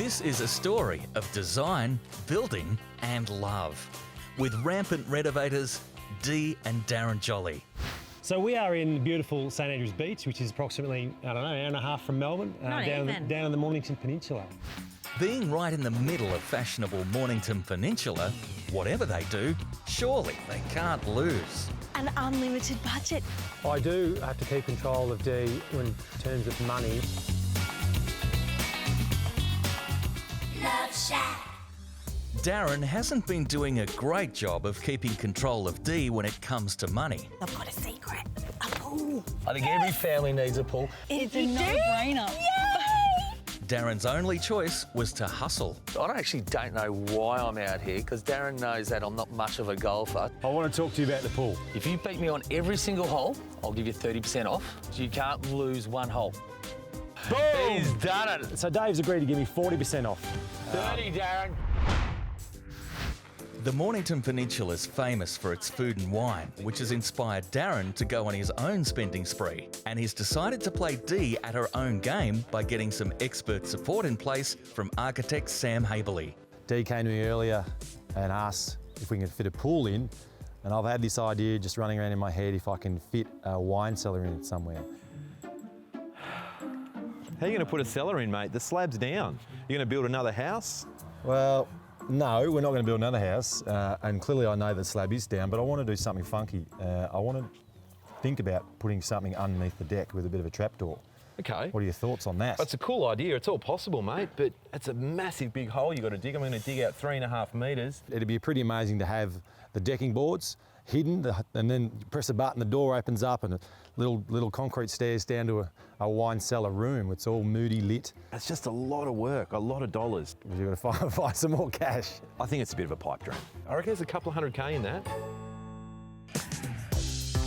This is a story of design, building and love. With rampant renovators, Dee and Darren Jolly. So we are in beautiful St Andrews Beach, which is approximately, an hour and a half from Melbourne, down in the Mornington Peninsula. Being right in the middle of fashionable Mornington Peninsula, whatever they do, surely they can't lose. An unlimited budget. I do have to keep control of Dee in terms of money. Love Shack. Darren hasn't been doing a great job of keeping control of Dee when it comes to money. I've got a secret. A pool. I think every family needs a pool. It's a no-brainer. Darren's only choice was to hustle. I actually don't know why I'm out here, because Darren knows that I'm not much of a golfer. I want to talk to you about the pool. If you beat me on every single hole, I'll give you 30% off. So you can't lose one hole. Boom! He's done it. So Dave's agreed to give me 40% off. 30, Darren. The Mornington Peninsula is famous for its food and wine, which has inspired Darren to go on his own spending spree. And he's decided to play Dee at her own game by getting some expert support in place from architect Sam Haberley. Dee came to me earlier and asked if we can fit a pool in, and I've had this idea just running around in my head if I can fit a wine cellar in it somewhere. How are you going to put a cellar in, mate? The slab's down. You're going to build another house? Well, no, we're not going to build another house, and clearly I know the slab is down, but I want to do something funky. I want to think about putting something underneath the deck with a bit of a trapdoor. Okay. What are your thoughts on that? That's a cool idea. It's all possible, mate, but it's a massive big hole you've got to dig. I'm going to dig out 3.5 metres. It'd be pretty amazing to have the decking boards hidden, and then you press a button, the door opens up, and little concrete stairs down to a wine cellar room. It's all moody lit. It's just a lot of work, a lot of dollars. You've got to find some more cash. I think it's a bit of a pipe dream. I reckon there's a couple of $100K in that.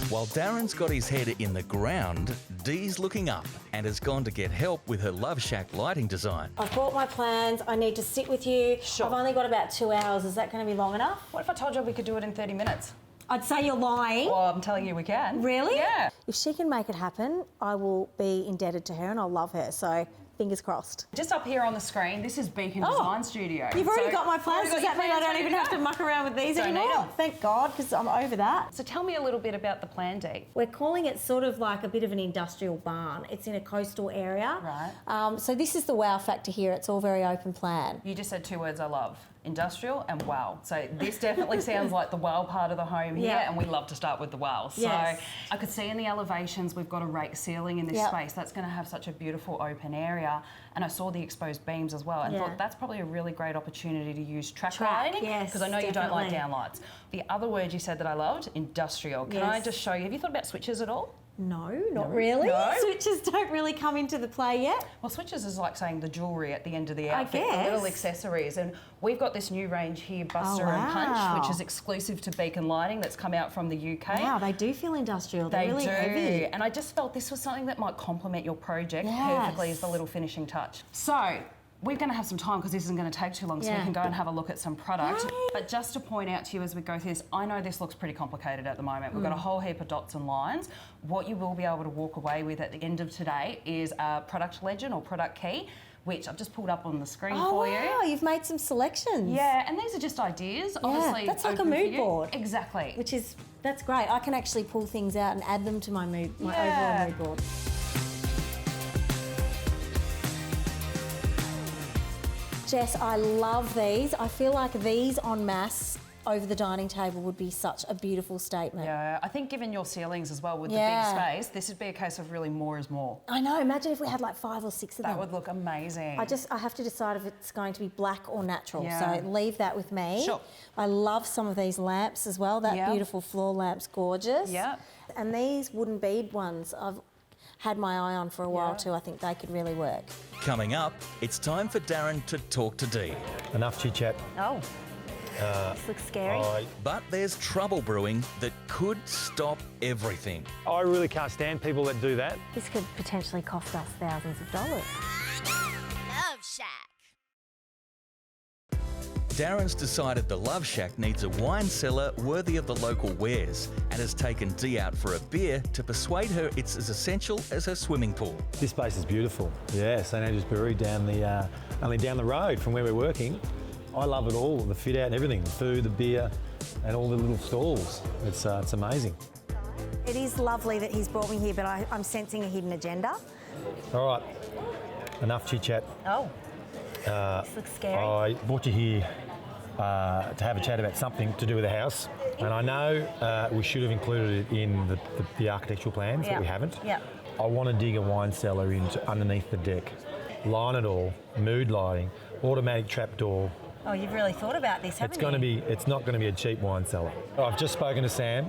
While Darren's got his head in the ground, Dee's looking up and has gone to get help with her Love Shack lighting design. I've bought my plans. I need to sit with you. Sure. I've only got about 2 hours. Is that going to be long enough? What if I told you we could do it in 30 minutes? I'd say you're lying. Well, I'm telling you we can. Really? Yeah. If she can make it happen, I will be indebted to her and I'll love her. So, fingers crossed. Just up here on the screen, this is Beacon Design Studio. You've already So- got my plans. Does that mean I don't even have to muck around with these Don't need anymore? 'em. Thank God, because I'm over that. So tell me a little bit about the plan, Dee. We're calling it sort of like a bit of an industrial barn. It's in a coastal area. Right. So this is the wow factor here. It's all very open plan. You just said 2 words I love, industrial and wow. So this definitely sounds like the wow part of the home here, Yeah. and we love to start with the wow. So Yes. I could see in the elevations we've got a rake ceiling in this Yep. space. That's going to have such a beautiful open area. And I saw the exposed beams as well and Yeah. thought that's probably a really great opportunity to use track Track, lighting. yes, Because I know you don't like definitely. downlights. The other word you said that I loved, industrial. Can I Yes. just show you, have you thought about switches at all? No, not really. No? Switches don't really come into the play yet. Well, switches is like saying the jewellery at the end of the I outfit, the little guess. accessories. And we've got this new range here, Buster and wow. Punch, which is exclusive to Beacon Lighting that's come out from the UK. Wow, they do feel industrial. They're They really do. heavy. And I just felt this was something that might complement your project Yes. perfectly as the little finishing touch. So, we're going to have some time because this isn't going to take too long, so we Yeah. can go and have a look at some product. Yay. But just to point out to you as we go through this, I know this looks pretty complicated at the moment. We've got a whole heap of dots and lines. What you will be able to walk away with at the end of today is a product legend or product key, which I've just pulled up on the screen Oh, for wow, you. you've made some selections. Yeah, and these are just ideas. Obviously, that's like a open for mood you. board. Exactly. That's great. I can actually pull things out and add them to my Yeah. overall mood board. Jess, I love these. I feel like these en masse over the dining table would be such a beautiful statement. Yeah, I think given your ceilings as well with Yeah. the big space, this would be a case of really more is more. I know, imagine if we had like 5 or 6 of That them. would look amazing. I have to decide if it's going to be black or natural, Yeah. so leave that with me. Sure. I love some of these lamps as well. That Yeah. beautiful floor lamp's gorgeous. Yeah. And these wooden bead ones, I've had my eye on for a while Yeah. too. I think they could really work. Coming up, it's time for Darren to talk to Dee. Enough chit-chat. Oh, this looks scary. But there's trouble brewing that could stop everything. I really can't stand people that do that. This could potentially cost us thousands of dollars. Love Shack. Darren's decided the Love Shack needs a wine cellar worthy of the local wares and has taken Dee out for a beer to persuade her it's as essential as her swimming pool. This space is beautiful. Yeah, St Andrew's Brewery only down the road from where we're working. I love it all, the fit out and everything, the food, the beer, and all the little stalls. It's amazing. It is lovely that he's brought me here, but I'm sensing a hidden agenda. All right, enough chit chat. Oh, this looks scary. I brought you here to have a chat about something to do with the house, and I know we should have included it in the architectural plans, but we haven't. Yeah. I want to dig a wine cellar into underneath the deck, line it all, mood lighting, automatic trapdoor. Oh, you've really thought about this, haven't you? It's not going to be a cheap wine cellar. I've just spoken to Sam.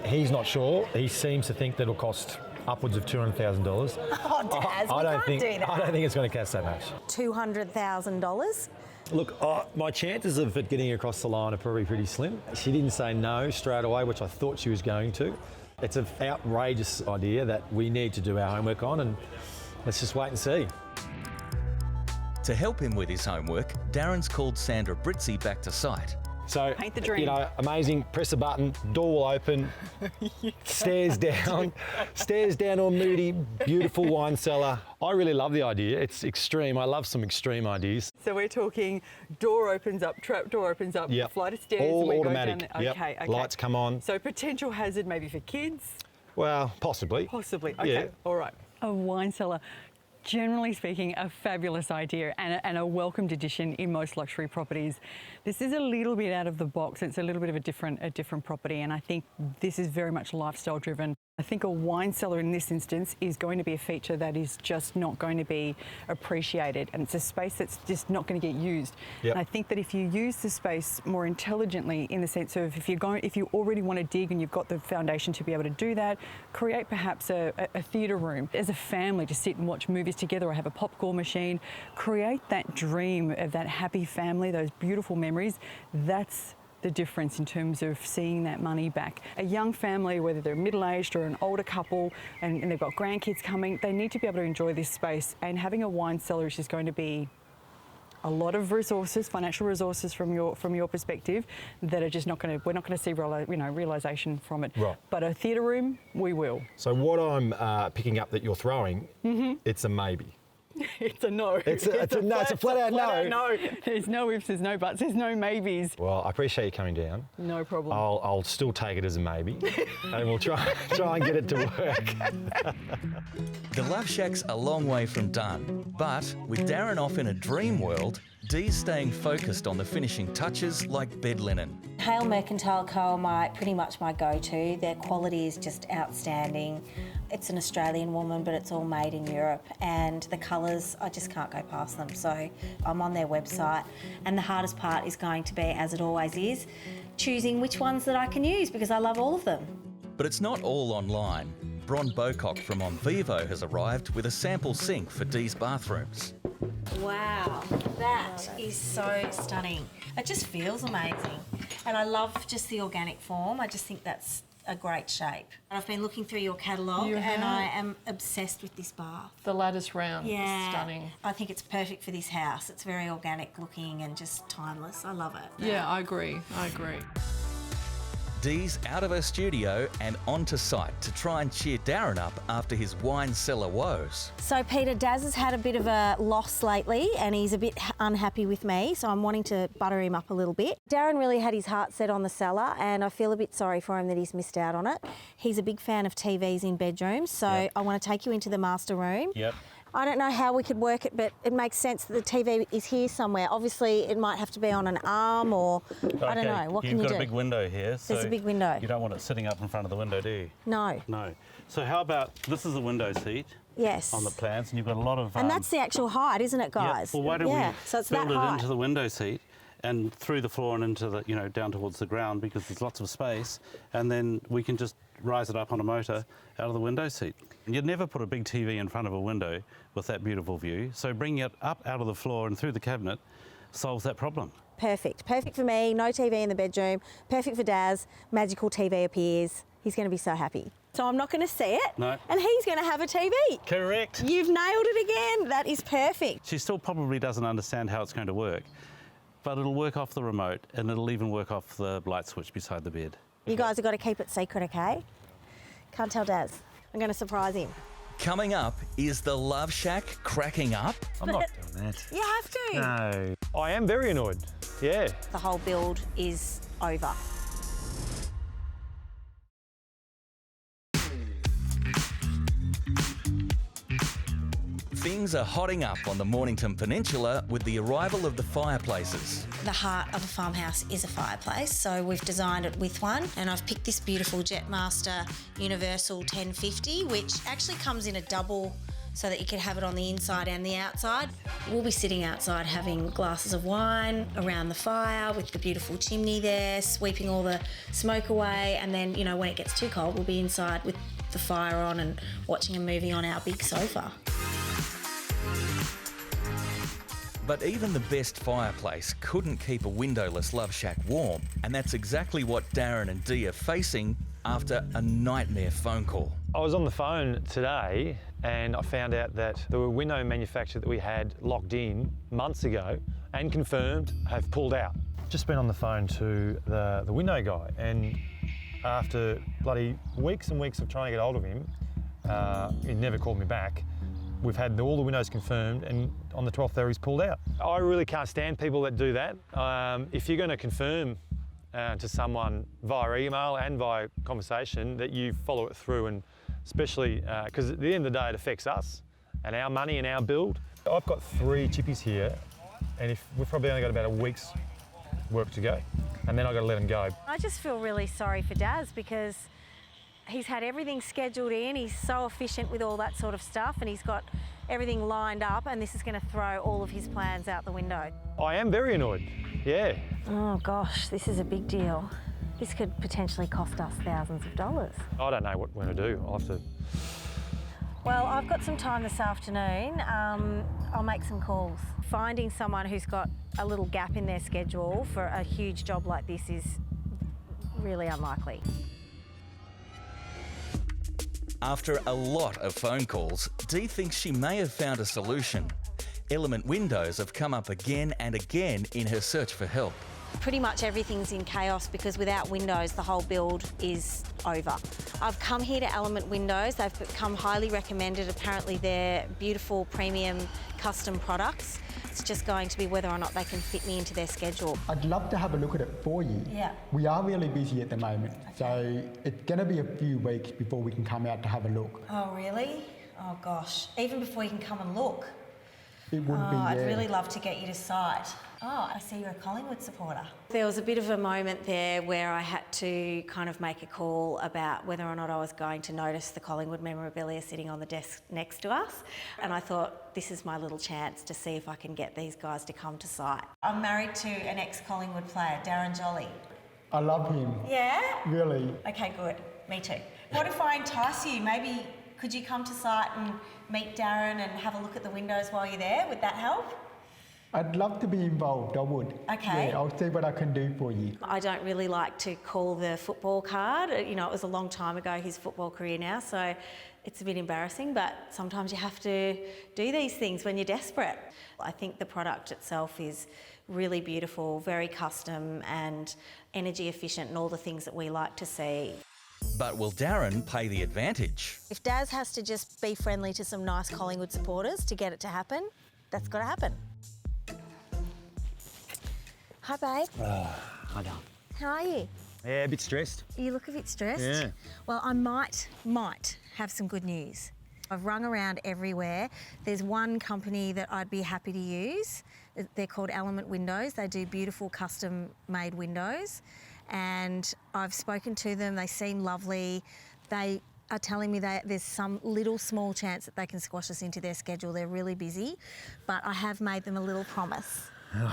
He's not sure. He seems to think that it'll cost upwards of $200,000. Oh, Daz, we can't do that. I don't think it's going to cost that much. $200,000? Look, my chances of it getting across the line are probably pretty slim. She didn't say no straight away, which I thought she was going to. It's an outrageous idea that we need to do our homework on, and let's just wait and see. To help him with his homework, Darren's called Sandra Britzi back to site. So, Paint the dream. Amazing, press a button, door will open, stairs down to a moody, beautiful wine cellar. I really love the idea. It's extreme. I love some extreme ideas. So we're talking door opens up, trap door opens up, flight of stairs. All and we automatic. Go down. Okay. Lights come on. So potential hazard maybe for kids? Well, possibly. Possibly. Okay. Yeah. All right. A wine cellar. Generally speaking, a fabulous idea and a welcomed addition in most luxury properties. This is a little bit out of the box. It's a little bit of a different property, and I think this is very much lifestyle driven. I think a wine cellar in this instance is going to be a feature that is just not going to be appreciated, and it's a space that's just not going to get used. Yep. And I think that if you use the space more intelligently, in the sense of if you already want to dig and you've got the foundation to be able to do that, create perhaps a theatre room as a family to sit and watch movies together or have a popcorn machine. Create that dream of that happy family, those beautiful memories. That's the difference in terms of seeing that money back. A young family, whether they're middle-aged or an older couple and they've got grandkids coming, they need to be able to enjoy this space, and having a wine cellar is just going to be a lot of resources, financial resources from your perspective, that are just not going to, we're not going to see realisation from it. Right. But a theatre room, we will. So what I'm picking up that you're throwing, it's a maybe. It's a no. It's a flat out no. No. There's no ifs, there's no buts, there's no maybes. Well, I appreciate you coming down. No problem. I'll still take it as a maybe, and we'll try and get it to work. The Love Shack's a long way from done, but with Darren off in a dream world, Dee's staying focused on the finishing touches like bed linen. Hale Mercantile Co. are pretty much my go-to. Their quality is just outstanding. It's an Australian woman, but it's all made in Europe, and the colours, I just can't go past them. So I'm on their website, and the hardest part is going to be, as it always is, choosing which ones that I can use, because I love all of them. But it's not all online. Bron Bocock from On Vivo has arrived with a sample sink for Dee's bathrooms. Wow, that is so stunning. It just feels amazing. And I love just the organic form. I just think that's a great shape. I've been looking through your catalogue and I am obsessed with this bath. The lattice round is Yeah, stunning. I think it's perfect for this house. It's very organic looking and just timeless. I love it. Yeah, I agree. Dee's out of her studio and onto site to try and cheer Darren up after his wine cellar woes. So Peter, Daz has had a bit of a loss lately and he's a bit unhappy with me, so I'm wanting to butter him up a little bit. Darren really had his heart set on the cellar and I feel a bit sorry for him that he's missed out on it. He's a big fan of TVs in bedrooms, so I want to take you into the master room. Yep. I don't know how we could work it, but it makes sense that the TV is here somewhere. Obviously, it might have to be on an arm or, I don't know, what can you do? You've got a big window here. So there's a big window. You don't want it sitting up in front of the window, do you? No. No. So how about, this is the window seat. Yes. On the plans, and you've got a lot of... And that's the actual height, isn't it, guys? Yeah. Well, why don't we so it's build that it height. into the window seat and through the floor and into the, down towards the ground, because there's lots of space, and then we can just rise it up on a motor out of the window seat. You'd never put a big TV in front of a window with that beautiful view, so bringing it up out of the floor and through the cabinet solves that problem. Perfect. Perfect for me, no TV in the bedroom. Perfect for Daz, magical TV appears. He's going to be so happy. So I'm not going to see it, no. And he's going to have a TV. Correct. You've nailed it again. That is perfect. She still probably doesn't understand how it's going to work. but it'll work off the remote and it'll even work off the light switch beside the bed. You guys have got to keep it secret, okay? Can't tell Daz. I'm going to surprise him. Coming up, is the Love Shack cracking up? I'm not doing that. You have to. No. I am very annoyed. Yeah. The whole build is over. Things are hotting up on the Mornington Peninsula with the arrival of the Fireplaces. The heart of a farmhouse is a fireplace, so we've designed it with one, and I've picked this beautiful Jetmaster Universal 1050, which actually comes in a double so that you can have it on the inside and the outside. We'll be sitting outside having glasses of wine around the fire with the beautiful chimney there, sweeping all the smoke away, and then, you know, when it gets too cold, we'll be inside with the fire on and watching a movie on our big sofa. But even the best fireplace couldn't keep a windowless Love Shack warm, and that's exactly what Darren and Dee are facing after a nightmare phone call. I was on the phone today and I found out that the window manufacturer that we had locked in months ago and confirmed have pulled out. Just been on the phone to the window guy, and after bloody weeks and weeks of trying to get hold of him, he never called me back. We've had all the windows confirmed, and on the 12th hour he's pulled out. I really can't stand people that do that. If you're going to confirm to someone via email and via conversation, that you follow it through, and especially because at the end of the day it affects us and our money and our build. I've got 3 chippies here, and we've probably only got about a week's work to go, and then I've got to let them go. I just feel really sorry for Daz because he's had everything scheduled in, he's so efficient with all that sort of stuff, and he's got everything lined up, and this is going to throw all of his plans out the window. I am very annoyed, yeah. Oh gosh, this is a big deal. This could potentially cost us thousands of dollars. I don't know what we're going to do. I'll have to... Well, I've got some time this afternoon. I'll make some calls. Finding someone who's got a little gap in their schedule for a huge job like this is really unlikely. After a lot of phone calls, Dee thinks she may have found a solution. Element Windows have come up again and again in her search for help. Pretty much everything's in chaos because without windows, the whole build is over. I've come here to Element Windows. They've become highly recommended. Apparently they're beautiful, premium, custom products. It's just going to be whether or not they can fit me into their schedule. I'd love to have a look at it for you. Yeah. We are really busy at the moment, so it's going to be a few weeks before we can come out to have a look. Oh, really? Oh, gosh. Even before you can come and look? It would be, yeah. I'd really love to get you to site. Oh, I see you're a Collingwood supporter. There was a bit of a moment there where I had to kind of make a call about whether or not I was going to notice the Collingwood memorabilia sitting on the desk next to us. And I thought, this is my little chance to see if I can get these guys to come to site. I'm married to an ex-Collingwood player, Darren Jolly. I love him. Yeah? Really. Okay, good. Me too. What if I entice you? Maybe could you come to site and meet Darren and have a look at the windows while you're there? Would that help? I'd love to be involved, I would. Okay. Yeah, I'll see what I can do for you. I don't really like to call the football card. You know, it was a long time ago, his football career now, so it's a bit embarrassing, but sometimes you have to do these things when you're desperate. I think the product itself is really beautiful, very custom and energy efficient and all the things that we like to see. But will Darren pay the advantage? If Daz has to just be friendly to some nice Collingwood supporters to get it to happen, that's got to happen. Hi, babe. Hi, darling. How are you? Yeah, a bit stressed. You look a bit stressed. Yeah. Well, I might have some good news. I've rung around everywhere. There's one company that I'd be happy to use. They're called Element Windows. They do beautiful custom-made windows. And I've spoken to them. They seem lovely. They are telling me that there's some little small chance that they can squash us into their schedule. They're really busy. But I have made them a little promise. Well,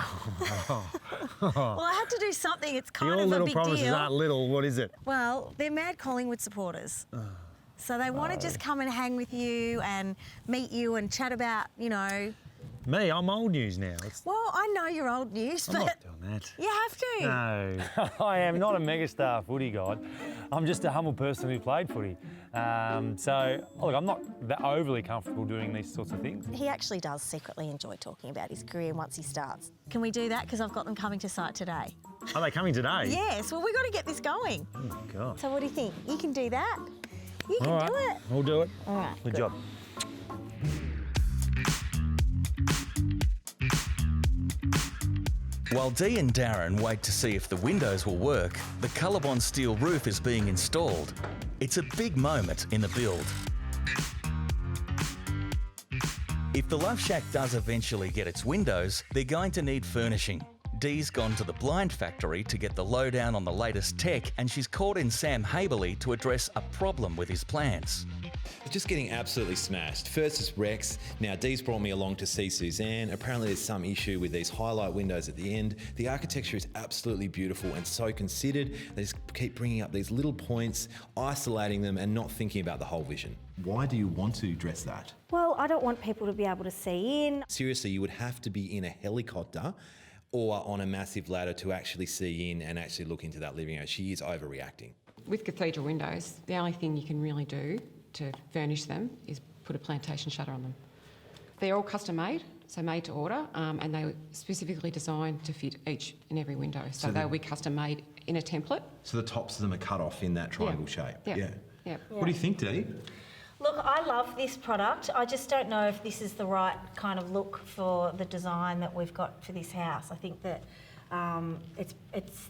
I had to do something. It's kind of a big deal. Your little promises aren't little. What is it? Well, they're mad Collingwood supporters. So they want to just come and hang with you and meet you and chat about, you know, Me, I'm old news now. Well, I know you're old news, I'm but not doing that. you have to. No, I am not a megastar footy god. I'm just a humble person who played footy. So, look, I'm not that overly comfortable doing these sorts of things. He actually does secretly enjoy talking about his career once he starts. Can we do that? Because I've got them coming to site today. Are they coming today? Yes, well, we've got to get this going. Oh, my God. So what do you think? You can do that? You can All right, do it. we'll do it. All right, Good job. While Dee and Darren wait to see if the windows will work, the Colorbond steel roof is being installed. It's a big moment in the build. If the Love Shack does eventually get its windows, they're going to need furnishing. Dee's gone to the blind factory to get the lowdown on the latest tech, and she's called in Sam Haberley to address a problem with his plans. It's just getting absolutely smashed. First it's Rex, now Dee's brought me along to see Suzanne. Apparently there's some issue with these highlight windows at the end. The architecture is absolutely beautiful and so considered. They just keep bringing up these little points, isolating them and not thinking about the whole vision. Why do you want to dress that? Well, I don't want people to be able to see in. Seriously, you would have to be in a helicopter or on a massive ladder to actually see in and actually look into that living area. She is overreacting. With cathedral windows, the only thing you can really do to furnish them is put a plantation shutter on them. They're all custom made, so made to order, and they were specifically designed to fit each and every window. So they'll be custom made in a template. So the tops of them are cut off in that triangle shape? Yeah. What do you think, Dee? Look, I love this product. I just don't know if this is the right kind of look for the design that we've got for this house. I think that it's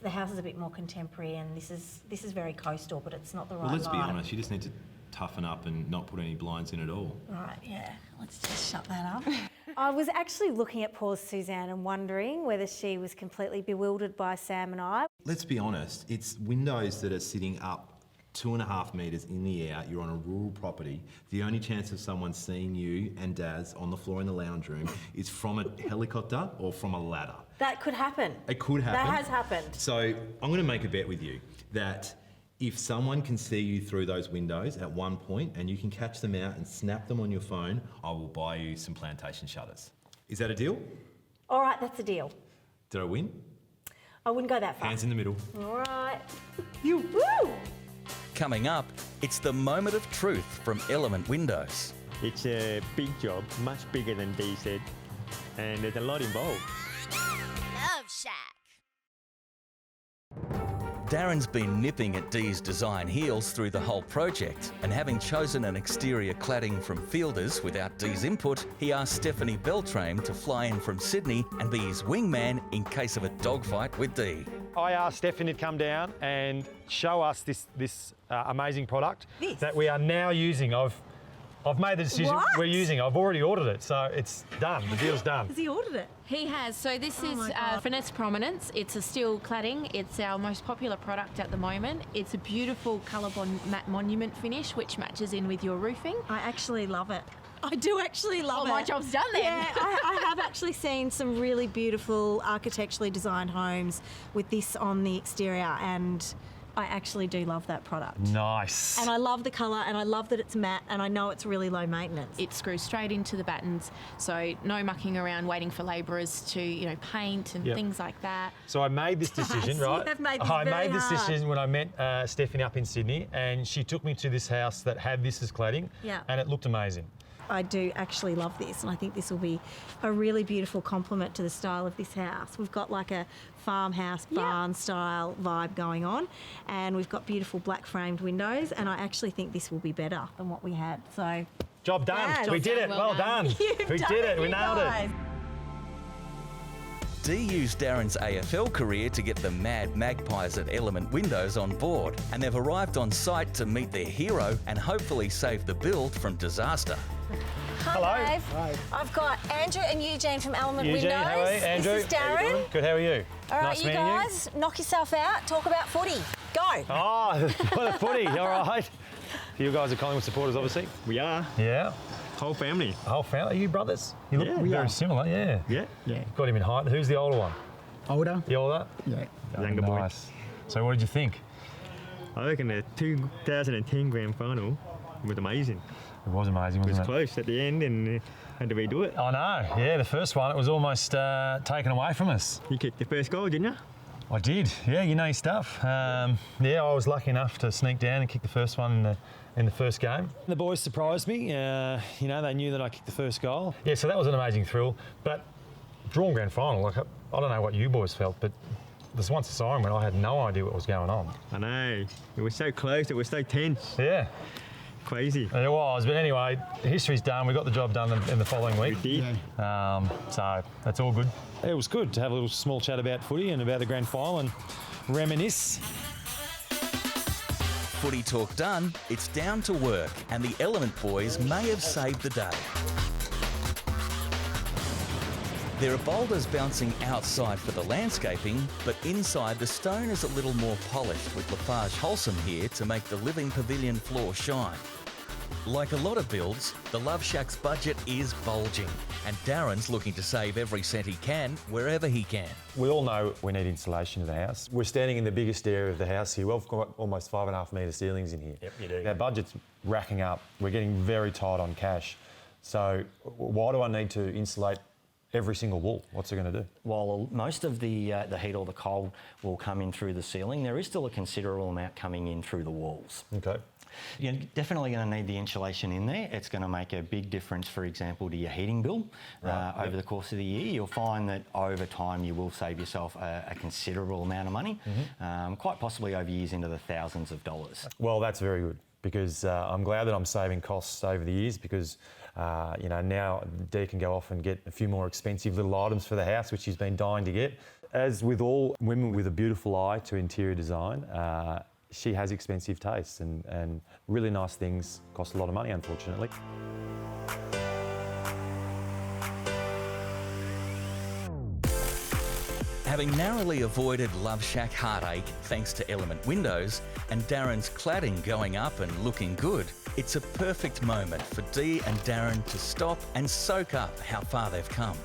the house is a bit more contemporary, and this is very coastal, but it's not the right Well, let's be line. honest, you just need to toughen up and not put any blinds in at all. Right, yeah. Let's just shut that up. I was actually looking at poor Suzanne and wondering whether she was completely bewildered by Sam and I. Let's be honest, it's windows that are sitting up 2.5 metres in the air. You're on a rural property. The only chance of someone seeing you and Daz on the floor in the lounge room is from a helicopter or from a ladder. That could happen. It could happen. That has happened. So I'm going to make a bet with you that if someone can see you through those windows at one point and you can catch them out and snap them on your phone, I will buy you some plantation shutters. Is that a deal? All right, that's a deal. Did I win? I wouldn't go that far. Hands in the middle. All right. You woo! Coming up, it's the moment of truth from Element Windows. It's a big job, much bigger than Dee said, and there's a lot involved. Love Shack. Darren's been nipping at Dee's design heels through the whole project, and having chosen an exterior cladding from Fielders without Dee's input, he asked Stephanie Beltrame to fly in from Sydney and be his wingman in case of a dogfight with Dee. I asked Stephanie to come down and show us this amazing product that we are now using. I've made the decision. What? We're using. I've already ordered it, so it's done. The deal's done. Has he ordered it? He has. So this is Finesse Prominence. It's a steel cladding. It's our most popular product at the moment. It's a beautiful Colorbond matte monument finish, which matches in with your roofing. I actually love it. I do actually love it. My job's done then. Yeah, I have actually seen some really beautiful architecturally designed homes with this on the exterior, and I actually do love that product. Nice. And I love the colour, and I love that it's matte, and I know it's really low maintenance. It screws straight into the battens, so no mucking around waiting for labourers to, paint and things like that. So I made this decision, Yes, right? you have made this I very made this hard. decision when I met Stephanie up in Sydney, and she took me to this house that had this as cladding, and it looked amazing. I do actually love this, and I think this will be a really beautiful complement to the style of this house. We've got like a farmhouse barn style vibe going on, and we've got beautiful black framed windows, and I actually think this will be better than what we had. So job done. Yes. We did it. Well done. We did it. We nailed it. Dee used Darren's AFL career to get the Mad Magpies at Element Windows on board, and they've arrived on site to meet their hero and hopefully save the build from disaster. Hi, Dave. Hi. I've got Andrew and Eugene from Element Eugene, Windows. how are you? Andrew? This is Darren. Good, how are you? All right, nice you meeting guys, knock yourself out. Talk about footy. Go. Oh, for the footy, all right. You guys are Collingwood supporters, obviously? We are. Yeah. Whole family. Whole family? Are you brothers? You look we very are. similar, yeah. Yeah. You've got him in height. Who's the older one? Older? The older? Yeah. Younger boy. Nice. So what did you think? I reckon the 2010 grand final was amazing. It was amazing, wasn't it? It was close at the end and had to redo it. I know, yeah, the first one, it was almost taken away from us. You kicked the first goal, didn't you? I did, yeah, you know your stuff. Yeah, I was lucky enough to sneak down and kick the first one in the first game. The boys surprised me, you know, they knew that I kicked the first goal. Yeah, so that was an amazing thrill, but drawn grand final, like, I don't know what you boys felt, but there's once a siren went, I had no idea what was going on. I know, it was so close, it was so tense. Yeah. Crazy. It was, but anyway, history's done. We got the job done in the following week. We did. So that's all good. It was good to have a little small chat about footy and about the grand final and reminisce. Footy talk done, it's down to work, and the Element boys may have saved the day. There are boulders bouncing outside for the landscaping, but inside the stone is a little more polished, with Lafarge Wholesome here to make the living pavilion floor shine. Like a lot of builds, the Love Shack's budget is bulging, and Darren's looking to save every cent he can, wherever he can. We all know we need insulation in the house. We're standing in the biggest area of the house here. We've got almost 5.5 metre ceilings in here. Yep, you do. Our budget's racking up. We're getting very tight on cash. So why do I need to insulate every single wall? What's it going to do? While most of the heat or the cold will come in through the ceiling, there is still a considerable amount coming in through the walls. Okay. You're definitely going to need the insulation in there. It's going to make a big difference, for example, to your heating bill over the course of the year. You'll find that over time you will save yourself a considerable amount of money, quite possibly over years into the thousands of dollars. Well, that's very good, because I'm glad that I'm saving costs over the years, because you know, now Dee can go off and get a few more expensive little items for the house, which she's been dying to get. As with all women with a beautiful eye to interior design, she has expensive tastes, and really nice things cost a lot of money, unfortunately. Having narrowly avoided Love Shack heartache thanks to Element Windows and Darren's cladding going up and looking good, it's a perfect moment for Dee and Darren to stop and soak up how far they've come.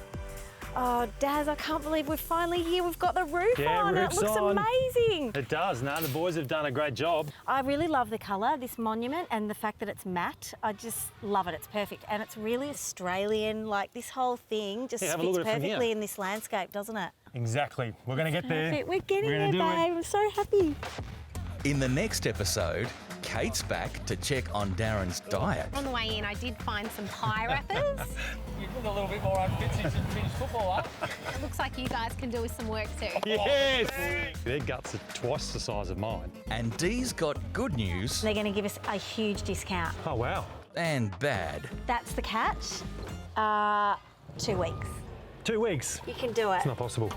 Oh, Daz, I can't believe we're finally here. We've got the roof on. Roof's It looks on. amazing. It does. No, the boys have done a great job. I really love the colour, this monument, and the fact that it's matte. I just love it. It's perfect. And it's really Australian. Like, this whole thing just have a look fits at it from perfectly here. in this landscape, doesn't it? Exactly. We're going to get there. Perfect. We're getting We're there, gonna babe. do it. I'm so happy. In the next episode, Kate's back to check on Darren's diet. On the way in, I did find some pie wrappers. You look a little bit more unfit since you finished football, huh? It looks like you guys can do with some work too. Yes! Their guts are twice the size of mine. And Dee's got good news. They're going to give us a huge discount. Oh, wow. And bad. That's the catch. 2 weeks. 2 weeks? You can do it. It's not possible.